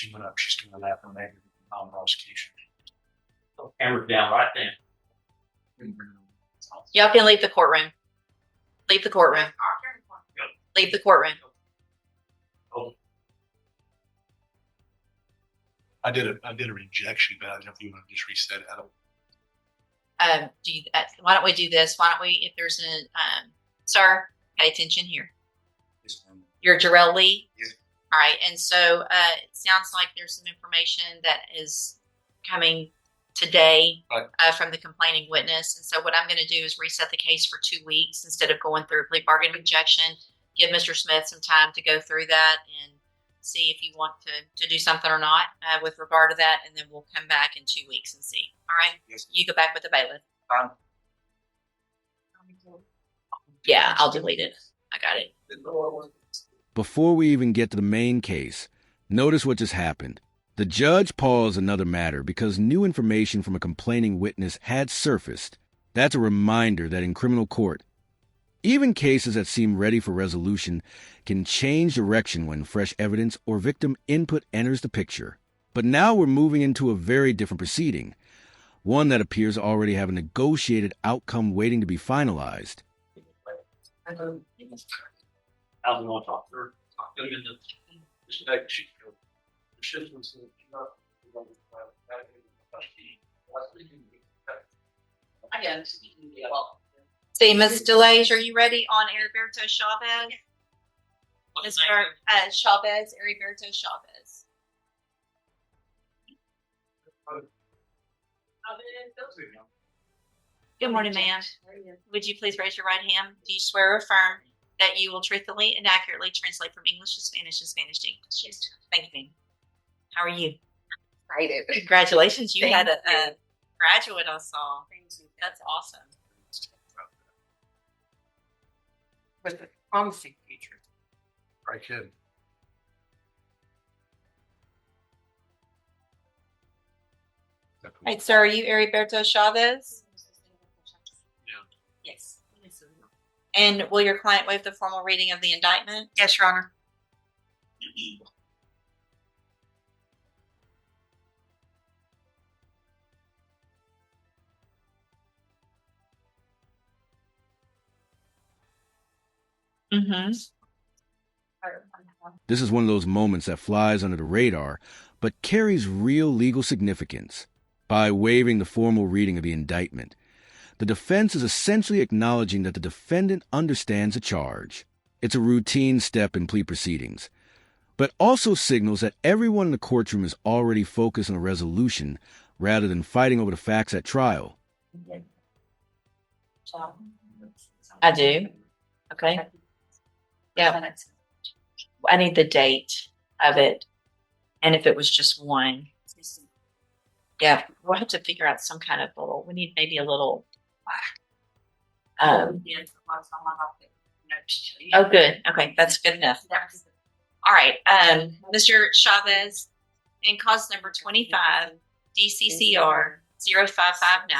she went up, she's doing that for maybe prosecution. So camera down right there. Y'all can leave the courtroom. Leave the courtroom. Leave the courtroom. I did a rejection, but I don't know if you want to just reset it. I don't. Why don't we do this? Why don't we, if there's a, sir, pay attention here. You're Jarrell Lee? Yes. All right. And so it sounds like there's some information that is coming today from the complaining witness. And so what I'm going to do is reset the case for 2 weeks instead of going through a plea bargain rejection. Give Mr. Smith some time to go through that and see if you want to do something or not with regard to that. And then we'll come back in 2 weeks and see. All right? Yes. You go back with the bailiff. Yeah, I'll delete it. I got it. Before we even get to the main case, notice what just happened. The judge paused another matter because new information from a complaining witness had surfaced. That's a reminder that in criminal court, even cases that seem ready for resolution can change direction when fresh evidence or victim input enters the picture. But now we're moving into a very different proceeding, one that appears to already have a negotiated outcome waiting to be finalized. How do we want to talk to her? See, Ms. DeLage, are you ready on Heriberto Chavez? Mr. Chavez, Heriberto Chavez. Good morning, ma'am. Would you please raise your right hand? Do you swear or affirm that you will truthfully and accurately translate from English to Spanish and Spanish to English? Yes. Thank you, ma'am. How are you? Excited. Congratulations. You had a graduate I saw. That's awesome. With a promising future. Right, kid. All right, sir, are you Heriberto Chavez? Yeah. Yes. And will your client waive the formal reading of the indictment? Yes, Your Honor. Mm-hmm. This is one of those moments that flies under the radar, but carries real legal significance. By waiving the formal reading of the indictment, the defense is essentially acknowledging that the defendant understands the charge. It's a routine step in plea proceedings, but also signals that everyone in the courtroom is already focused on a resolution rather than fighting over the facts at trial. I do. Okay. Yeah. I need the date of it. And if it was just one. Yeah, we'll have to figure out some kind of little, we need maybe a little. Oh, good. Okay, that's good enough. All right, Mr. Chavez, in cause number 25, DCCR 0559,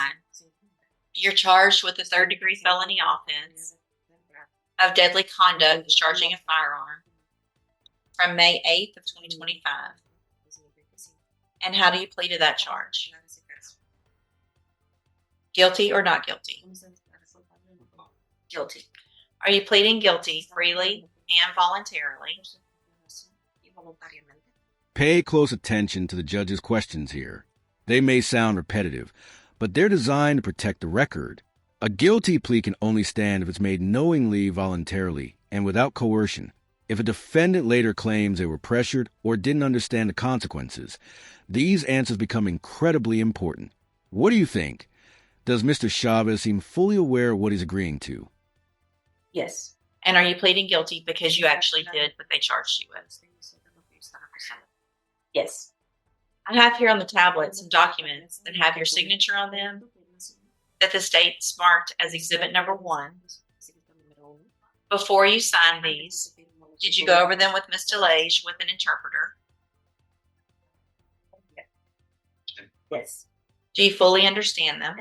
you're charged with a third-degree felony offense of deadly conduct discharging a firearm from May 8th of 2025. And how do you plead to that charge? Guilty or not guilty? Guilty. Are you pleading guilty freely and voluntarily? Pay close attention to the judge's questions here. They may sound repetitive, but they're designed to protect the record. A guilty plea can only stand if it's made knowingly, voluntarily, and without coercion. If a defendant later claims they were pressured or didn't understand the consequences, these answers become incredibly important. What do you think? Does Mr. Chavez seem fully aware of what he's agreeing to? Yes. And are you pleading guilty because you actually did what they charged you with? Yes. I have here on the tablet some documents that have your signature on them that the state's marked as exhibit number 1. Before you sign these, did you go over them with Ms. DeLage with an interpreter? Yes. Do you fully understand them?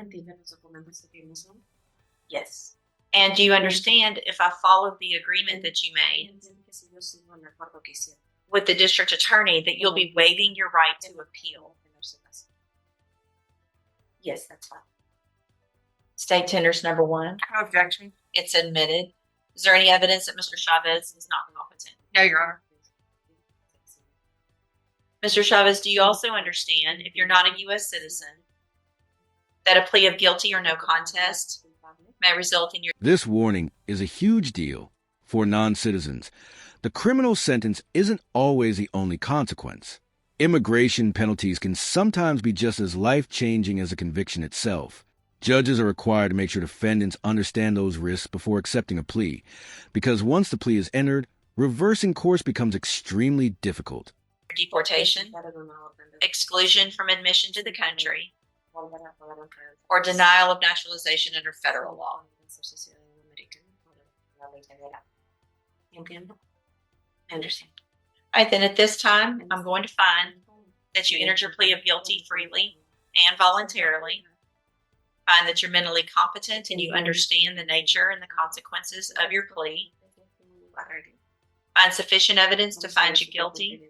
Yes. And do you understand if I followed the agreement that you made, with the district attorney that you'll be waiving your right to appeal. Yes, that's fine. State tenders number 1. No objection. It's admitted. Is there any evidence that Mr. Chavez is not competent? No, Your Honor. Mr. Chavez, do you also understand, if you're not a U.S. citizen, that a plea of guilty or no contest may result in your... This warning is a huge deal for non-citizens. The criminal sentence isn't always the only consequence. Immigration penalties can sometimes be just as life-changing as a conviction itself. Judges are required to make sure defendants understand those risks before accepting a plea, because once the plea is entered, reversing course becomes extremely difficult. deportation, exclusion from admission to the country, or denial of naturalization under federal law. I understand. All right, then at this time, I'm going to find that you entered your plea of guilty freely and voluntarily. Find that you're mentally competent and you understand the nature and the consequences of your plea. Find sufficient evidence to find you guilty,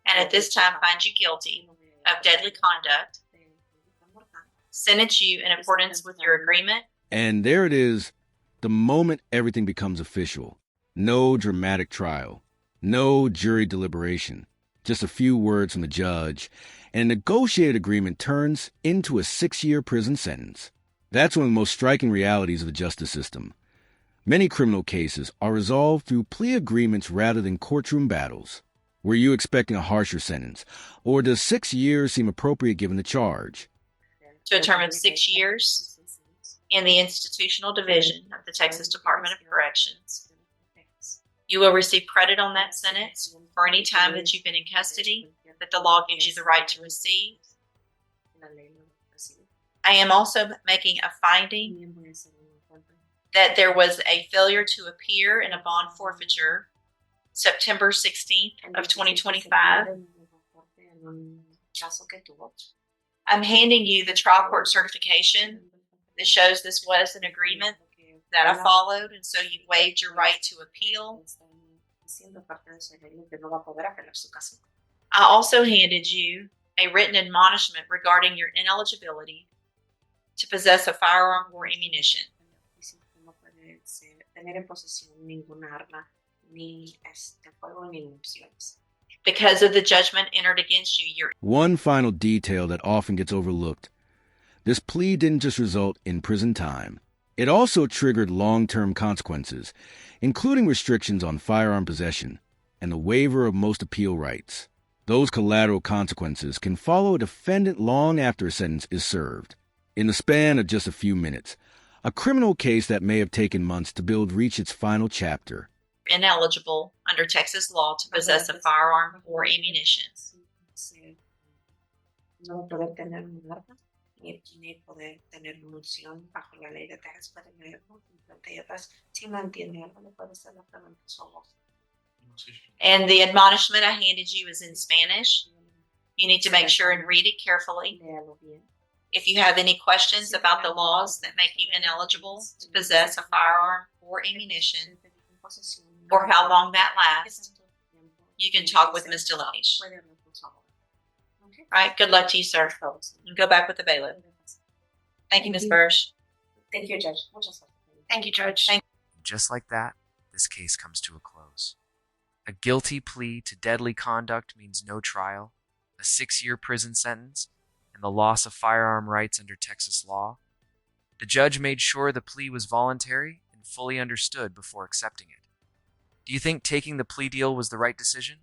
and at this time find you guilty of deadly conduct. Sentence you in accordance with your agreement. And there it is, the moment everything becomes official. No dramatic trial, no jury deliberation, just a few words from the judge, and a negotiated agreement turns into a 6-year prison sentence. That's one of the most striking realities of the justice system. Many criminal cases are resolved through plea agreements rather than courtroom battles. Were you expecting a harsher sentence, or does 6 years seem appropriate given the charge? To a term of 6 years in the institutional division of the Texas Department of Corrections. You will receive credit on that sentence for any time that you've been in custody that the law gives you the right to receive. I am also making a finding that there was a failure to appear in a bond forfeiture September 16th of 2025. I'm handing you the trial court certification that shows this was an agreement that I followed, and so you waived your right to appeal. I also handed you a written admonishment regarding your ineligibility to possess a firearm or ammunition. Because of the judgment entered against you, you're... One final detail that often gets overlooked. This plea didn't just result in prison time. It also triggered long-term consequences, including restrictions on firearm possession and the waiver of most appeal rights. Those collateral consequences can follow a defendant long after a sentence is served. In the span of just a few minutes, a criminal case that may have taken months to build reached its final chapter. Ineligible under Texas law to possess a firearm or ammunition. And the admonishment I handed you is in Spanish. You need to make sure and read it carefully. If you have any questions about the laws that make you ineligible to possess a firearm or ammunition, or how long that lasts, you can talk with Ms. DeLage. All right, good luck to you, sir. And go back with the bailiff. Thank you, Ms. Bursch. Thank you, Judge. Thank you, Judge. Just like that, this case comes to a close. A guilty plea to deadly conduct means no trial, a 6-year prison sentence, and the loss of firearm rights under Texas law. The judge made sure the plea was voluntary and fully understood before accepting it. Do you think taking the plea deal was the right decision?